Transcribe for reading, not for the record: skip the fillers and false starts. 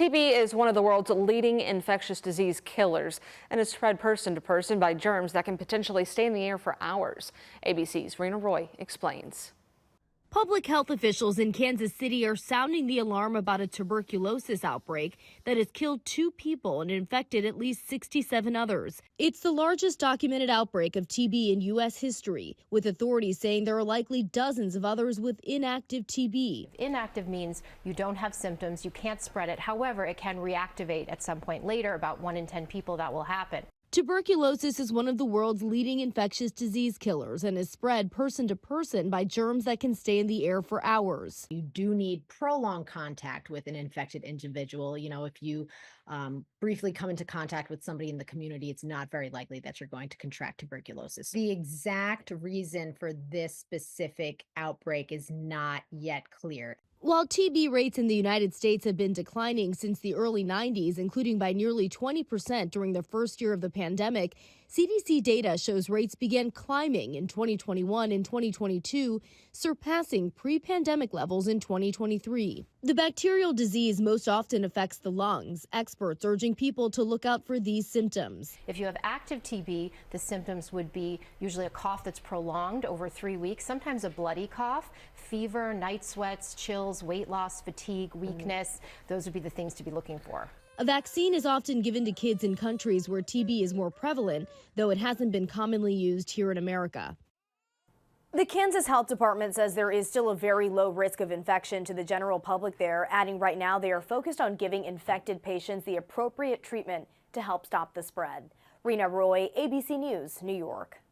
TB is one of the world's leading infectious disease killers and is spread person to person by germs that can potentially stay in the air for hours. ABC's Rena Roy explains. Public health officials in Kansas City are sounding the alarm about a tuberculosis outbreak that has killed 2 people and infected at least 67 others. It's the largest documented outbreak of TB in U.S. history, with authorities saying there are likely dozens of others with inactive TB. Inactive means you don't have symptoms, you can't spread it. However, it can reactivate at some point later. About 1 in 10 people that will happen. Tuberculosis is one of the world's leading infectious disease killers and is spread person to person by germs that can stay in the air for hours. You do need prolonged contact with an infected individual. If you briefly come into contact with somebody in the community, it's not very likely that you're going to contract tuberculosis. The exact reason for this specific outbreak is not yet clear. While TB rates in the United States have been declining since the early 90s, including by nearly 20% during the first year of the pandemic, CDC data shows rates began climbing in 2021 and 2022, surpassing pre-pandemic levels in 2023. The bacterial disease most often affects the lungs, experts urging people to look out for these symptoms. If you have active TB, the symptoms would be usually a cough that's prolonged over 3 weeks, sometimes a bloody cough, fever, night sweats, chills, weight loss, fatigue, weakness. Those would be the things to be looking for. A vaccine is often given to kids in countries where TB is more prevalent, though it hasn't been commonly used here in America. The Kansas Health Department says there is still a very low risk of infection to the general public there, adding right now they are focused on giving infected patients the appropriate treatment to help stop the spread. Rena Roy, ABC News, New York.